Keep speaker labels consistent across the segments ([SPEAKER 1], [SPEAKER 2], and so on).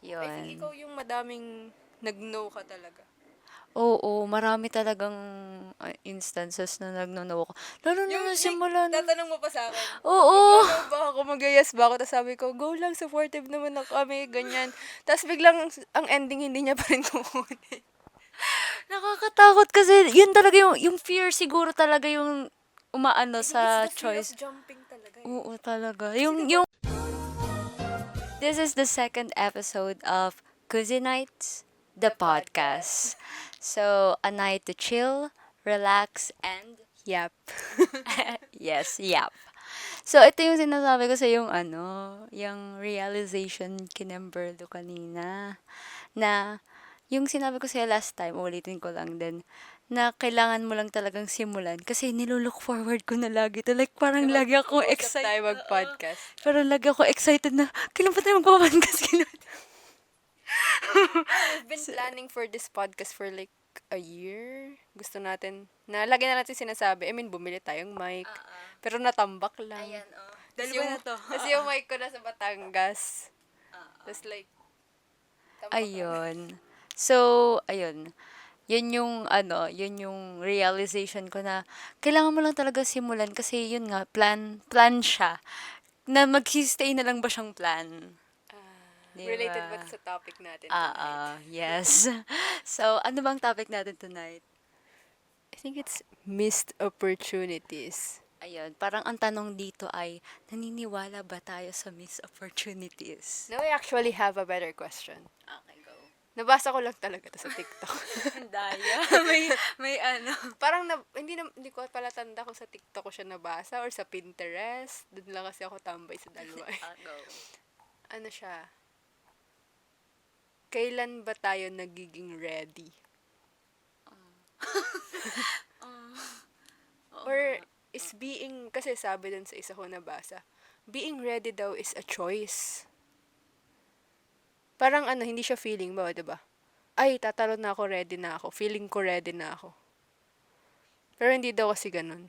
[SPEAKER 1] I think ikaw
[SPEAKER 2] Yun.
[SPEAKER 1] yung madaming nag-no ka talaga.
[SPEAKER 2] Oo, marami talagang instances na nagno-no ako. Lalo na
[SPEAKER 1] Yung
[SPEAKER 2] nung
[SPEAKER 1] like,
[SPEAKER 2] simula na.
[SPEAKER 1] tatanong mo pa sa akin,
[SPEAKER 2] Oo.
[SPEAKER 1] magno-no ba ako, mag-yes ba ako? Tapos sabi ko, go lang, supportive naman ako kami, ganyan. Tapos biglang, ang ending, hindi niya pa rin kukunin.
[SPEAKER 2] Nakakatakot kasi yun talaga yung fear siguro talaga yung umaano
[SPEAKER 1] I think it's
[SPEAKER 2] sa
[SPEAKER 1] the fear of
[SPEAKER 2] choice.
[SPEAKER 1] jumping talaga eh.
[SPEAKER 2] Oo, talaga.
[SPEAKER 1] Kasi diba,
[SPEAKER 2] This is the second episode of Cozy Nights, the
[SPEAKER 1] the podcast.
[SPEAKER 2] podcast. So, a night to chill, relax, and
[SPEAKER 1] Yep.
[SPEAKER 2] yes, yap. So, ito yung sinasabi ko sa yung yung realization kinemberlo kanina. Na, yung sinabi ko sa'yo last time, ulitin ko lang din, na kailangan mo lang talagang simulan. Kasi nilulook forward ko na lagi to. Like, parang
[SPEAKER 1] Na
[SPEAKER 2] lagi akong
[SPEAKER 1] mag-usap
[SPEAKER 2] excited.
[SPEAKER 1] tayo mag-podcast.
[SPEAKER 2] Parang lagi ako excited na, kailan pa tayo magpapodcast?
[SPEAKER 1] We've been planning for this podcast for like a year. Gusto natin, na lagi na natin sinasabi, I mean, bumili tayong mic. Pero natambak lang.
[SPEAKER 2] Ayan, oh.
[SPEAKER 1] Tapos
[SPEAKER 2] Dalawa na to.
[SPEAKER 1] Tapos yung mic ko nasa Batangas. Tapos like, tambak lang.
[SPEAKER 2] Ayun. So, ayun. Yun yung realization ko na kailangan mo lang talaga simulan kasi yun nga, plan siya. Na mag-stay na lang ba siyang plan?
[SPEAKER 1] Related ba
[SPEAKER 2] Diba?
[SPEAKER 1] sa topic natin tonight?
[SPEAKER 2] Yes. So, ano bang topic natin tonight?
[SPEAKER 1] I think it's missed opportunities.
[SPEAKER 2] Ayun, parang ang tanong dito ay, naniniwala ba tayo sa missed opportunities?
[SPEAKER 1] Now I actually have a better question.
[SPEAKER 2] Okay, go.
[SPEAKER 1] Nabasa ko lang talaga to sa TikTok.
[SPEAKER 2] Daya. may ano.
[SPEAKER 1] Parang hindi ko pala tanda kung sa TikTok ko siya nabasa or sa Pinterest. Doon lang kasi ako tambay sa dalawa.
[SPEAKER 2] Go.
[SPEAKER 1] Ano siya? Kailan ba tayo nagiging ready? Or is being, kasi sabi dun sa isa ko nabasa, being ready daw is a choice. Parang hindi siya feeling ba, 'di ba? Ay, tatalon na ako, ready na ako. Feeling ko ready na ako. Pero hindi daw kasi ganun.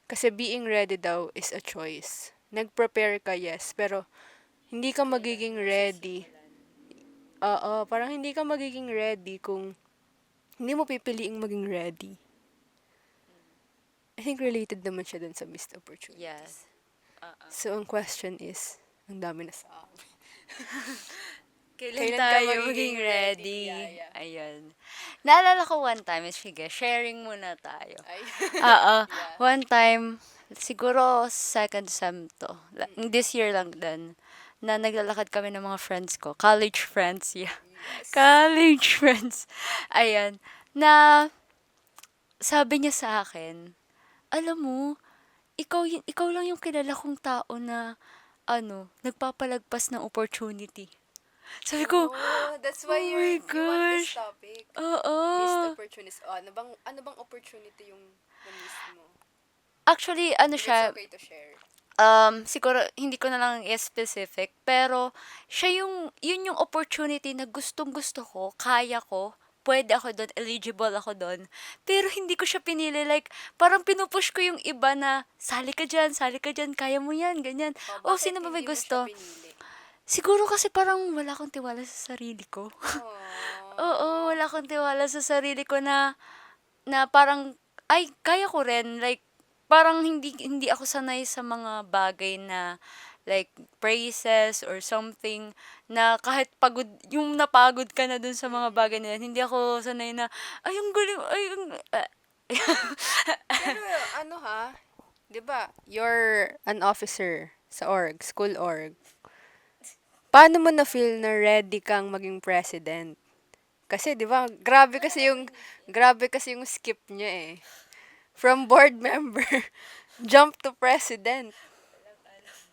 [SPEAKER 1] Kasi being ready daw is a choice. Nag-prepare ka, yes, pero hindi ka magiging ready. Oo, parang hindi ka magiging ready kung hindi mo pipiliing maging ready. I think related naman siya dun sa missed opportunity.
[SPEAKER 2] Yes.
[SPEAKER 1] So, ang question is, ang dami na sa amin.
[SPEAKER 2] Kailan
[SPEAKER 1] Kailan ka
[SPEAKER 2] tayo
[SPEAKER 1] magiging
[SPEAKER 2] maging
[SPEAKER 1] ready?
[SPEAKER 2] ready?
[SPEAKER 1] Yeah.
[SPEAKER 2] Ayun. Naalala ko one time, sige, sharing muna tayo.
[SPEAKER 1] Ay.
[SPEAKER 2] Oo.
[SPEAKER 1] Yeah.
[SPEAKER 2] One time, siguro second sem to. This year lang din. Na naglalakad kami ng mga friends ko. College friends, yeah.
[SPEAKER 1] Yes.
[SPEAKER 2] College friends. Ayan. Na sabi niya sa akin, alam mo, ikaw lang yung kilala kong tao na nagpapalagpas ng opportunity. Sabi ko,
[SPEAKER 1] Oh, that's why
[SPEAKER 2] oh my
[SPEAKER 1] you want this
[SPEAKER 2] gosh.
[SPEAKER 1] topic.
[SPEAKER 2] Oo.
[SPEAKER 1] Missed opportunities. Oh, ano bang opportunity yung na-miss mo?
[SPEAKER 2] Actually, ano
[SPEAKER 1] If it's
[SPEAKER 2] siya,
[SPEAKER 1] okay to share.
[SPEAKER 2] siguro hindi ko na lang i-specific, pero yun yung opportunity na gustong-gusto ko, kaya ko, pwede ako doon, eligible ako doon. Pero hindi ko siya pinili. Like, parang pinupush ko yung iba na, sali ka dyan, kaya mo yan, ganyan.
[SPEAKER 1] Oh,
[SPEAKER 2] Oh,
[SPEAKER 1] bakit
[SPEAKER 2] sino ba may
[SPEAKER 1] hindi mo siya
[SPEAKER 2] gusto?
[SPEAKER 1] pinili?
[SPEAKER 2] Siguro kasi parang wala akong tiwala sa sarili ko. Oo,
[SPEAKER 1] Oh.
[SPEAKER 2] wala akong tiwala sa sarili ko na parang, ay, kaya ko rin. Like, parang hindi ako sanay sa mga bagay na, like, praises or something, na kahit pagod, yung napagod ka na dun sa mga bagay na yan, hindi ako sanay na, ay, ang galing, ay, ang,
[SPEAKER 1] Pero ha, 'di ba? You're an officer sa school org. Paano mo na feel na ready kang maging president? Kasi 'di ba, grabe kasi yung skip niya eh. From board member, jump to president.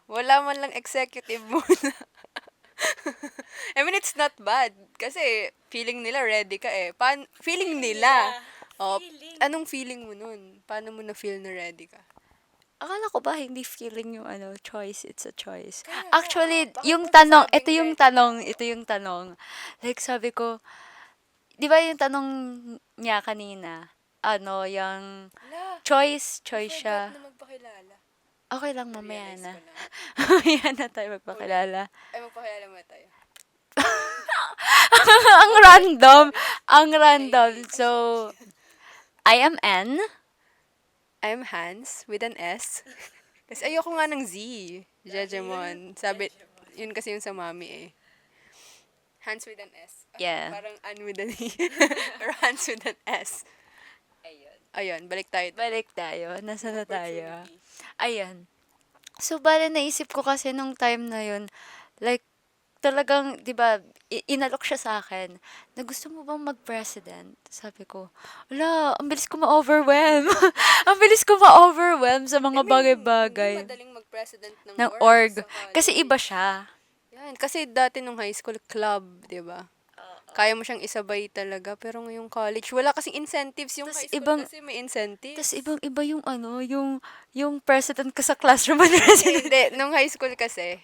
[SPEAKER 1] Wala man lang executive muna. I mean, it's not bad. Kasi feeling nila ready ka eh. Feeling nila. Oh, anong feeling mo nun? Paano mo na-feel na ready ka?
[SPEAKER 2] akala ko ba hindi feeling yung choice, it's a choice.
[SPEAKER 1] Kaya nga,
[SPEAKER 2] Actually,
[SPEAKER 1] bakit
[SPEAKER 2] yung
[SPEAKER 1] mo
[SPEAKER 2] tanong,
[SPEAKER 1] nasabing ready ka?
[SPEAKER 2] ito yung tanong. Like, sabi ko, di ba yung tanong niya kanina, yung
[SPEAKER 1] Ala,
[SPEAKER 2] choice
[SPEAKER 1] I forgot
[SPEAKER 2] siya.
[SPEAKER 1] na magpakilala.
[SPEAKER 2] Okay lang, mamaya
[SPEAKER 1] Na-realize
[SPEAKER 2] na.
[SPEAKER 1] ko na.
[SPEAKER 2] Mamaya na tayo
[SPEAKER 1] Hold on.
[SPEAKER 2] magpakilala.
[SPEAKER 1] Ay, magpakilala muna tayo.
[SPEAKER 2] Ang random. Ang random. So, I am N.
[SPEAKER 1] I'm Hans with an S. Kasi ayoko nga ng Z. Jejemon. Sabi, yun kasi yung sa mami eh. Hans with an S. Ah,
[SPEAKER 2] Yeah.
[SPEAKER 1] parang Ann with an E. Or Hans with an S. Ayun, balik tayo.
[SPEAKER 2] Balik tayo. Nasa na tayo?
[SPEAKER 1] Opportunity.
[SPEAKER 2] Ayan. So, bale naisip ko kasi nung time na yun, like, talagang, di ba, inalok siya sa akin, na gusto mo bang mag-president? Sabi ko, wala, ang bilis ko ma-overwhelm. Ang bilis ko ma-overwhelm sa mga
[SPEAKER 1] Hindi
[SPEAKER 2] bagay-bagay
[SPEAKER 1] madaling mag-president ng
[SPEAKER 2] ng
[SPEAKER 1] org
[SPEAKER 2] org.
[SPEAKER 1] sa
[SPEAKER 2] Kasi
[SPEAKER 1] college.
[SPEAKER 2] iba siya.
[SPEAKER 1] Yan, kasi dati nung high school, club, di ba? Kaya mo siyang isabay talaga, pero ngayong college, wala kasing incentives. Yung
[SPEAKER 2] Tas
[SPEAKER 1] high school
[SPEAKER 2] ibang-
[SPEAKER 1] kasi may incentives.
[SPEAKER 2] Tapos ibang-iba yung ano, yung president ka sa classroom and president.
[SPEAKER 1] Hindi, nung high school kasi,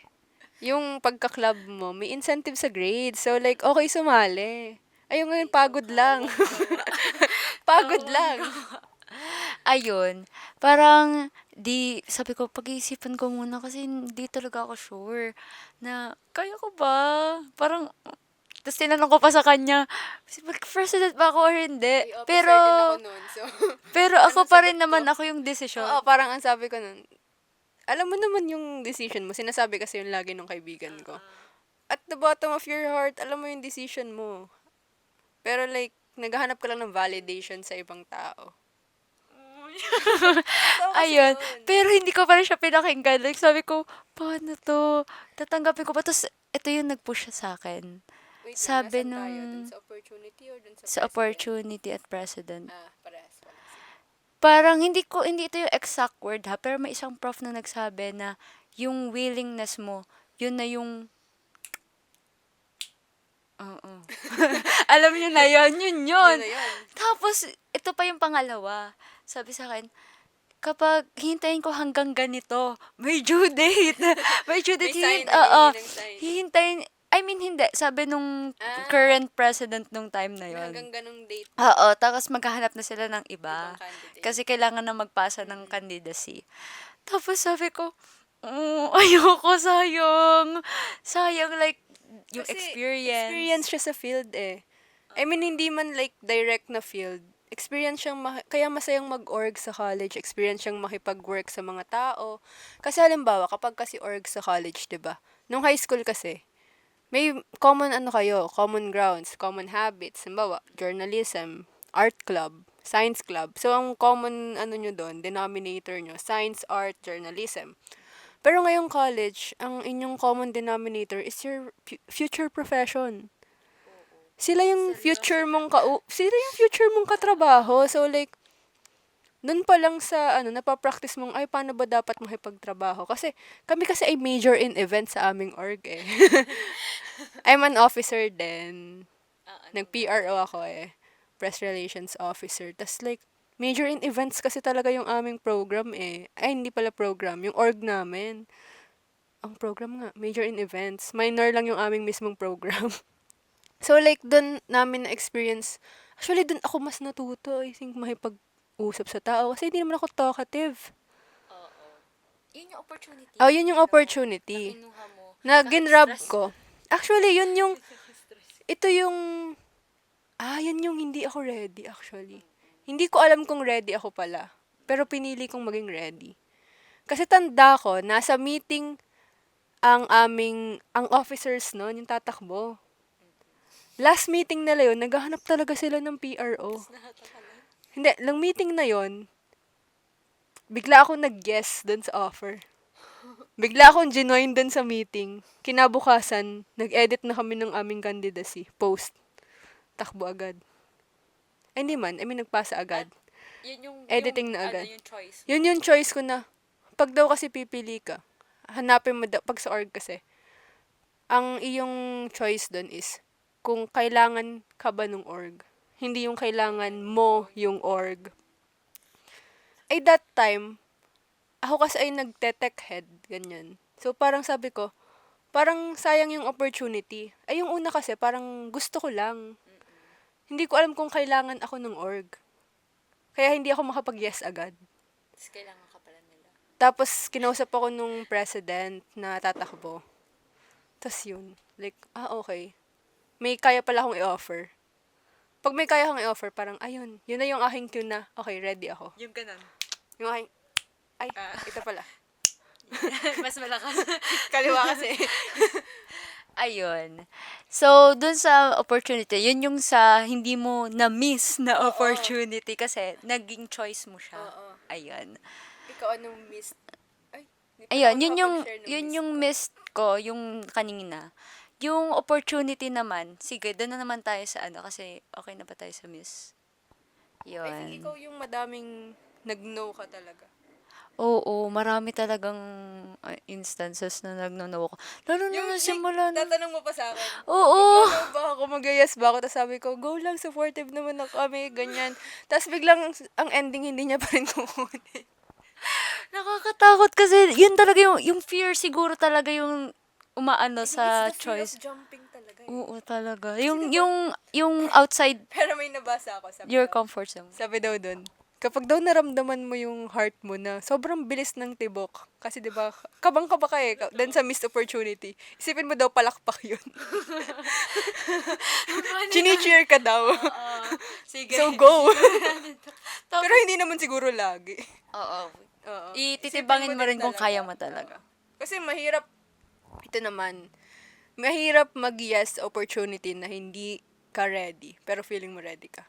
[SPEAKER 1] yung pagka-club mo, may incentive sa grades. So, like, okay sumali. Ayun ngayon, pagod lang. Pagod lang.
[SPEAKER 2] Ayun, parang sabi ko, pag-iisipan ko muna kasi hindi talaga ako sure na kaya ko ba? Parang, tapos tinanong ko pa sa kanya, mag-president ba ako or hindi?
[SPEAKER 1] May officer
[SPEAKER 2] Pero,
[SPEAKER 1] din ako nun, so.
[SPEAKER 2] pero ako
[SPEAKER 1] Anong
[SPEAKER 2] pa
[SPEAKER 1] sagot
[SPEAKER 2] rin naman
[SPEAKER 1] ko?
[SPEAKER 2] ako yung desisyon.
[SPEAKER 1] Oo, parang ang sabi ko nun, alam mo naman yung decision mo. Sinasabi kasi yun lagi ng kaibigan ko. At the bottom of your heart, alam mo yung decision mo. Pero like, naghahanap ka lang ng validation sa ibang tao. Totoo kasi
[SPEAKER 2] Ayun.
[SPEAKER 1] yun.
[SPEAKER 2] Pero hindi ko pa rin siya pinakinggan. Like, sabi ko, paano to? Tatanggapin ko ba? Tapos, ito yung nag-push siya sa akin.
[SPEAKER 1] Wait,
[SPEAKER 2] Sabi
[SPEAKER 1] nasaan tayo?
[SPEAKER 2] nung-
[SPEAKER 1] Dun sa opportunity or dun sa
[SPEAKER 2] Sa
[SPEAKER 1] president?
[SPEAKER 2] opportunity at president.
[SPEAKER 1] Parehas pala.
[SPEAKER 2] Parang hindi ito yung exact word ha, pero may isang prof na nagsabi na yung willingness mo, yun na yung Oo. Alam niyo na yun, yun.
[SPEAKER 1] Yun na yun.
[SPEAKER 2] Tapos, ito pa yung pangalawa. Sabi sa akin, kapag hintayin ko hanggang ganito, may due date. May due date.
[SPEAKER 1] May sign,
[SPEAKER 2] Oo.
[SPEAKER 1] nangihingi ng sign.
[SPEAKER 2] Hihintayin, I mean, hindi. Sabi nung
[SPEAKER 1] Ah.
[SPEAKER 2] current president nung time na
[SPEAKER 1] Na
[SPEAKER 2] yon.
[SPEAKER 1] hanggang ganong date.
[SPEAKER 2] Oo, tapos maghahanap na sila ng iba.
[SPEAKER 1] Ibang candidate.
[SPEAKER 2] Kasi kailangan na magpasa ng candidacy. Tapos sabi ko, ayoko, sayang. Sayang, like, yung
[SPEAKER 1] Kasi
[SPEAKER 2] experience.
[SPEAKER 1] experience siya sa field eh. I mean, hindi man like direct na field. Experience siyang, kaya masayang mag-org sa college. Experience siyang makipag-work sa mga tao. Kasi halimbawa, kapag kasi org sa college, 'di ba? Nung high school kasi, may common common grounds, common habits. Halimbawa, journalism, art club, science club. So, ang common nyo doon, denominator nyo, science, art, journalism. Pero ngayong college, ang inyong common denominator is your future profession. Sila yung future mong katrabaho. So like, dun pa lang sa napapractice mong, ay, paano ba dapat makipagtrabaho? Kasi, kami kasi ay major in events sa aming org eh. I'm an officer din. Nag-PRO ako eh. Press Relations Officer. Tas like, major in events kasi talaga yung aming program eh. Ay, hindi pala program. Yung org namin. Ang program nga, major in events. Minor lang yung aming mismong program. So like, dun namin na-experience, actually dun ako mas natuto, I think, makipag-usap sa tao. Kasi hindi naman ako talkative.
[SPEAKER 2] Yun yung opportunity.
[SPEAKER 1] Oh, yun yung opportunity.
[SPEAKER 2] Kinuha mo.
[SPEAKER 1] Na ginrab ko. Actually, yun yung, yan yung hindi ako ready actually. Hindi ko alam kung ready ako pala. Pero pinili kong maging ready. Kasi tanda ko, nasa meeting ang officers noon, yung tatakbo. Last meeting nila yun, naghahanap talaga sila ng PRO. Hindi, lang meeting na yun, bigla akong nag-guess dun sa offer. Bigla akong ginoin dun sa meeting. Kinabukasan, nag-edit na kami ng aming candidacy. Post. Takbo agad. Ay, hindi man. I mean, nagpasa agad.
[SPEAKER 2] Yun yung,
[SPEAKER 1] Editing na agad.
[SPEAKER 2] yung choice.
[SPEAKER 1] Yun yung choice ko na, pag daw kasi pipili ka, hanapin mo pag sa org kasi, ang iyong choice dun is, kung kailangan ka ba nung org. Hindi yung kailangan mo yung org. Ay, that time, ako kasi ay nagte-tech head, ganyan. So, parang sabi ko, parang sayang yung opportunity. Ay, yung una kasi, parang gusto ko lang. Hindi ko alam kung kailangan ako ng org. Kaya hindi ako makapag-yes agad.
[SPEAKER 2] Tapos kailangan ka pala nila.
[SPEAKER 1] Tapos, kinausap ako nung president na tatakbo. Tapos yun, like, okay. may kaya pala akong i-offer. Pag may kaya kang i-offer, parang, ayun, yun na yung aking cue na, okay, ready ako.
[SPEAKER 2] Yung ganun.
[SPEAKER 1] Yung aking, ay, ito pala.
[SPEAKER 2] Mas malakas.
[SPEAKER 1] Kaliwa kasi.
[SPEAKER 2] Ayun. So, dun sa opportunity, yun yung sa hindi mo na-miss na
[SPEAKER 1] Oo.
[SPEAKER 2] opportunity kasi naging choice mo siya.
[SPEAKER 1] Oo.
[SPEAKER 2] Ayun.
[SPEAKER 1] Ikaw, anong miss? Ay, di pala
[SPEAKER 2] Ayun,
[SPEAKER 1] ako nakapag-share ng
[SPEAKER 2] yun
[SPEAKER 1] miss
[SPEAKER 2] yung
[SPEAKER 1] ko.
[SPEAKER 2] missed ko, yung kanina. Yung opportunity naman, sige, doon na naman tayo sa ano, kasi okay na ba tayo sa miss?
[SPEAKER 1] I think ikaw
[SPEAKER 2] Yun.
[SPEAKER 1] yung madaming nag-no ka talaga.
[SPEAKER 2] Oo, marami talagang instances na nagno-no ako. Lalo na
[SPEAKER 1] Yung
[SPEAKER 2] nung
[SPEAKER 1] like,
[SPEAKER 2] simula nung...
[SPEAKER 1] tatanong mo pa sa akin,
[SPEAKER 2] Oo!
[SPEAKER 1] mag-no ba ako, mag-yes ba ako? Tapos sabi ko, go lang, supportive naman ako kami, ganyan. Tapos biglang, ang ending, hindi niya pa rin kukunin.
[SPEAKER 2] Nakakatakot kasi yun talaga yung fear siguro talaga yung umaano
[SPEAKER 1] I think
[SPEAKER 2] sa
[SPEAKER 1] it's the fear of
[SPEAKER 2] choice.
[SPEAKER 1] jumping talaga eh.
[SPEAKER 2] Oo, talaga.
[SPEAKER 1] Kasi
[SPEAKER 2] Yung outside
[SPEAKER 1] pero may nabasa ako, sabi
[SPEAKER 2] your
[SPEAKER 1] daw.
[SPEAKER 2] comfort zone.
[SPEAKER 1] Sabi daw dun, kapag daw naramdaman mo yung heart mo na sobrang bilis ng tibok, kasi 'di ba, kabang-kaba ka eh, dun sa missed opportunity. Isipin mo daw palakpak yun. Chini-cheer ka daw.
[SPEAKER 2] Sige.
[SPEAKER 1] So go.
[SPEAKER 2] Tapos,
[SPEAKER 1] Pero hindi naman siguro lagi.
[SPEAKER 2] oo.
[SPEAKER 1] Oo.
[SPEAKER 2] Ititibangin
[SPEAKER 1] Isipin
[SPEAKER 2] mo rin
[SPEAKER 1] din
[SPEAKER 2] kung kaya mo talaga.
[SPEAKER 1] Oo. Kasi mahirap, ito naman, mahirap mag-yes sa opportunity na hindi ka ready, pero feeling mo ready ka.